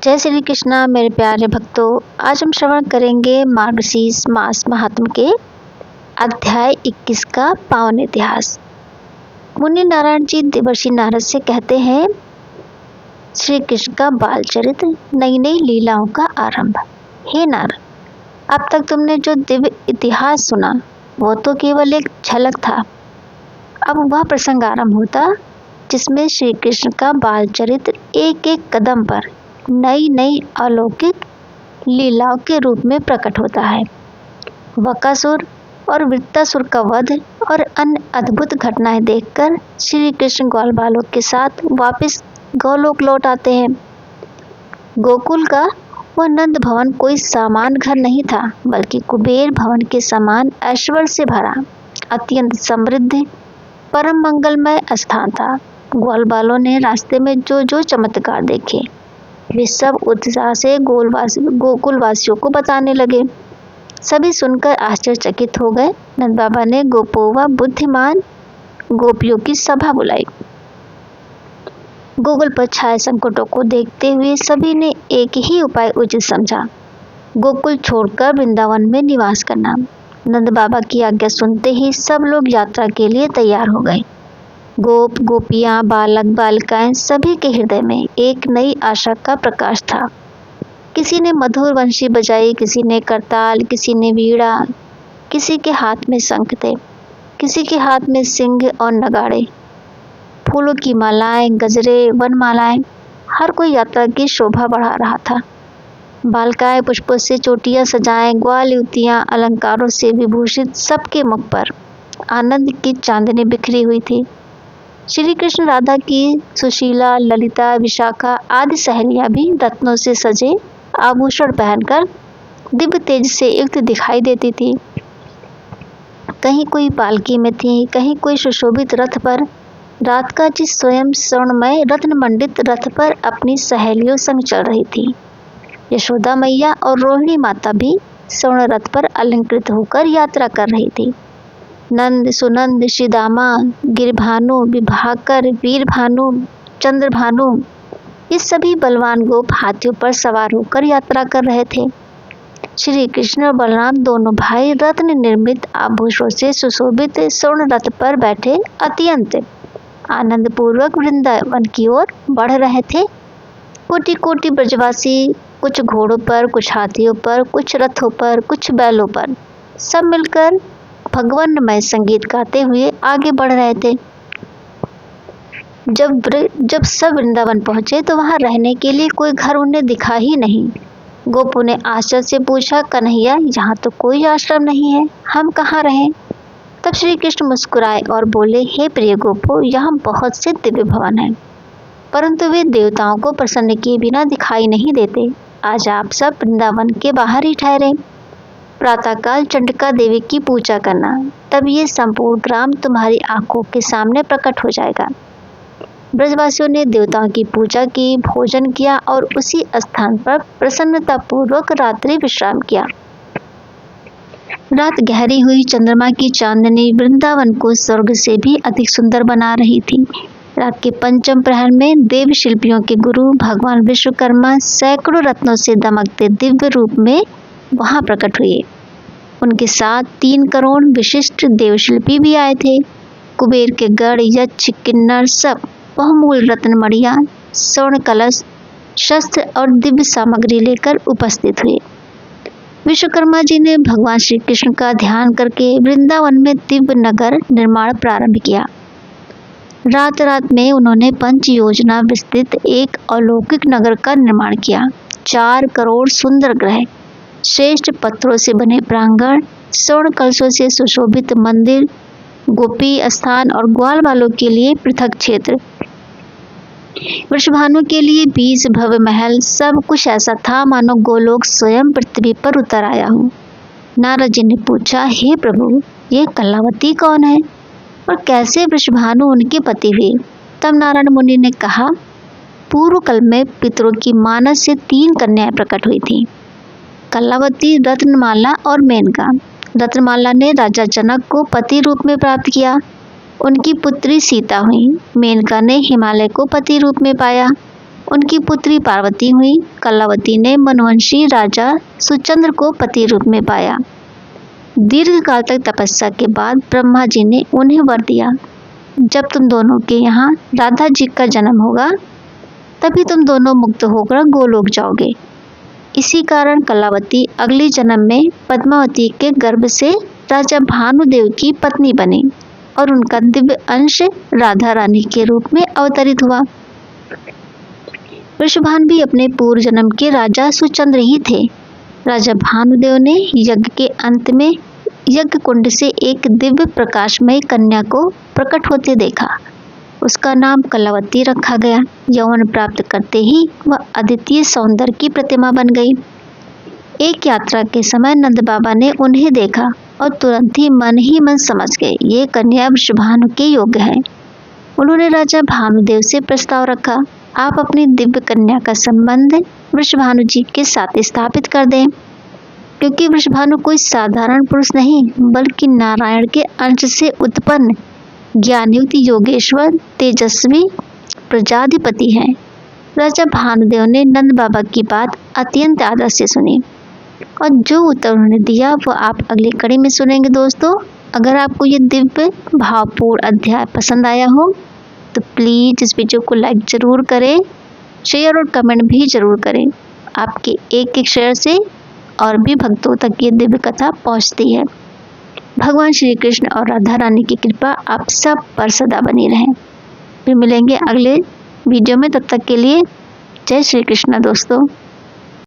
जय श्री कृष्णा मेरे प्यारे भक्तों। आज हम श्रवण करेंगे मार्गशीर्ष मास महात्म के अध्याय 21 का पावन इतिहास। मुनि नारायण जी देवर्षि नारद से कहते हैं, श्री कृष्ण का बाल चरित्र, नई नई लीलाओं का आरंभ। हे नारद, अब तक तुमने जो दिव्य इतिहास सुना वो तो केवल एक झलक था। अब वह प्रसंग आरंभ होता जिसमें श्री कृष्ण का बाल चरित्र एक एक कदम पर नई नई अलौकिक लीलाओं के रूप में प्रकट होता है। वकासुर और वृत्तासुर का वध और अन्य अद्भुत घटनाएं देखकर श्री कृष्ण ग्वाल बालों के साथ वापस गोलोक लौट आते हैं। गोकुल का वह नंद भवन कोई सामान्य घर नहीं था, बल्कि कुबेर भवन के समान ऐश्वर्य से भरा अत्यंत समृद्ध परम मंगलमय स्थान था। ग्वाल बालों ने रास्ते में जो जो चमत्कार देखे वे सब उत्साह से गोकुल वासियों को बताने लगे। सभी सुनकर आश्चर्यचकित हो गए। नंद बाबा ने गोपों व बुद्धिमान गोपियों की सभा बुलाई। गोकुल पर छाए संकटों को देखते हुए सभी ने एक ही उपाय उचित समझा, गोकुल छोड़कर वृंदावन में निवास करना। नंद बाबा की आज्ञा सुनते ही सब लोग यात्रा के लिए तैयार हो गए। गोप गोपियां बालक बालिकाएं सभी के हृदय में एक नई आशा का प्रकाश था। किसी ने मधुर वंशी बजाई, किसी ने करताल, किसी ने वीणा, किसी के हाथ में शंख थे, किसी के हाथ में सिंह और नगाड़े, फूलों की मालाएं, गजरे, वनमालाएं, हर कोई यात्रा की शोभा बढ़ा रहा था। बालिकाएं पुष्पों से चोटियां सजाएं, ग्वाल युवतियां अलंकारों से विभूषित, सबके मुख पर आनंद की चांदनी बिखरी हुई थी। श्री कृष्ण राधा की सुशीला, ललिता, विशाखा आदि सहेलियां भी रत्नों से सजे आभूषण पहनकर दिव्य तेज से युक्त दिखाई देती थी। कहीं कोई पालकी में थी, कहीं कोई सुशोभित रथ पर। रात का जी स्वयं स्वर्णमय रत्न मंडित रथ पर अपनी सहेलियों संग चल रही थी। यशोदा मैया और रोहिणी माता भी स्वर्ण रथ पर अलंकृत होकर यात्रा कर रही थी। नंद, सुनंद, श्रीदामा, गिरभानु, विभाकर, वीरभानु, चंद्रभानु, ये सभी बलवान गोप हाथियों पर सवार होकर यात्रा कर रहे थे। श्री कृष्ण और बलराम दोनों भाई रत्न निर्मित आभूषणों से सुशोभित स्वर्ण रथ पर बैठे अत्यंत आनंद पूर्वक वृंदावन की ओर बढ़ रहे थे। कोटि कोटि ब्रजवासी कुछ घोड़ों पर, कुछ हाथियों पर, कुछ रथों पर, कुछ बैलों पर, सब मिलकर भगवानमय संगीत गाते हुए आगे बढ़ रहे थे। जब सब वृंदावन पहुंचे तो वहां रहने के लिए कोई घर उन्हें दिखा ही नहीं। गोपों ने आश्चर्य से पूछा, कन्हैया, यहाँ तो कोई आश्रम नहीं है, हम कहाँ रहें? तब श्री कृष्ण मुस्कुराए और बोले, हे प्रिय गोपों, यहाँ बहुत से दिव्य भवन हैं, परंतु वे देवताओं को प्रसन्न किए बिना दिखाई नहीं देते। आज आप सब वृंदावन के बाहर ही ठहरे। प्रातःकाल चंडिका देवी की पूजा करना, तब ये संपूर्ण ग्राम तुम्हारी आंखों के सामने प्रकट हो जाएगा। ब्रजवासियों ने देवताओं की पूजा की, भोजन किया और उसी स्थान पर प्रसन्नता पूर्वक रात्रि विश्राम किया। रात गहरी हुई। चंद्रमा की चांदनी वृंदावन को स्वर्ग से भी अधिक सुंदर बना रही थी। रात के पंचम प्रहर में देव शिल्पियों के गुरु भगवान विश्वकर्मा सैकड़ों रत्नों से दमकते दिव्य रूप में वहां प्रकट हुए। उनके साथ 3 करोड़ विशिष्ट देवशिल्पी भी आए थे। कुबेर के गढ़, यक्ष, किन्नर सब बहुमूल्य रत्न मणियां, स्वर्ण कलश, शस्त्र और दिव्य सामग्री लेकर उपस्थित हुए। विश्वकर्मा जी ने भगवान श्री कृष्ण का ध्यान करके वृंदावन में दिव्य नगर निर्माण प्रारंभ किया। रात रात में उन्होंने पंच योजना विस्तृत एक अलौकिक नगर का निर्माण किया। 4 करोड़ सुंदर ग्रह, श्रेष्ठ पत्थरों से बने प्रांगण, स्वर्ण कलशों से सुशोभित मंदिर, गोपी स्थान और ग्वाल बालों के लिए पृथक क्षेत्र, वृषभानु के लिए 20 भव्य महल, सब कुछ ऐसा था मानो गोलोक स्वयं पृथ्वी पर उतर आया हो। नारद जी ने पूछा, हे प्रभु, ये कलावती कौन है और कैसे वृषभानु उनके पति हुए? तब नारायण मुनि ने कहा, पूर्व काल में पितरों की मानस से 3 कन्याएं प्रकट हुई थी, कलावती, रत्नमाला और मेनका। रत्नमाला ने राजा जनक को पति रूप में प्राप्त किया, उनकी पुत्री सीता हुई। मेनका ने हिमालय को पति रूप में पाया। उनकी पुत्री पार्वती हुई। कलावती ने मनवंशी राजा सुचंद्र को पति रूप में पाया। दीर्घ काल तक तपस्या के बाद ब्रह्मा जी ने उन्हें वर दिया, जब तुम दोनों के यहाँ राधा जी का जन्म होगा तभी तुम दोनों मुक्त होकर गोलोक जाओगे। इसी कारण कलावती अगली जन्म में पद्मावती के गर्भ से राजा भानुदेव की पत्नी बनी और उनका दिव्य अंश राधा रानी के रूप में अवतरित हुआ। वृषभान भी अपने पूर्व जन्म के राजा सुचंद्र ही थे। राजा भानुदेव ने यज्ञ के अंत में यज्ञ कुंड से एक दिव्य प्रकाशमय कन्या को प्रकट होते देखा। उसका नाम कलावती रखा गया। यौवन प्राप्त करते ही वह अद्वितीय सौंदर्य की प्रतिमा बन गई। एक यात्रा के समय नंद बाबा ने उन्हें देखा और तुरंत ही मन समझ गए ये कन्या वृषभानु के योग्य है। उन्होंने राजा भानुदेव से प्रस्ताव रखा, आप अपनी दिव्य कन्या का संबंध वृषभानु जी के साथ स्थापित कर दें, क्योंकि वृषभानु कोई साधारण पुरुष नहीं बल्कि नारायण के अंश से उत्पन्न ज्ञानयुक्त योगेश्वर तेजस्वी प्रजाधिपति हैं। राजा भानुदेव ने नंद बाबा की बात अत्यंत आदर से सुनी और जो उत्तर उन्होंने दिया वो आप अगली कड़ी में सुनेंगे। दोस्तों, अगर आपको ये दिव्य भावपूर्ण अध्याय पसंद आया हो तो प्लीज़ इस वीडियो को लाइक ज़रूर करें, शेयर और कमेंट भी ज़रूर करें। आपके एक एक शेयर से और भी भक्तों तक ये दिव्य कथा पहुँचती है। भगवान श्री कृष्ण और राधा रानी की कृपा आप सब पर सदा बनी रहे। फिर मिलेंगे अगले वीडियो में, तब तक के लिए जय श्री कृष्ण दोस्तों।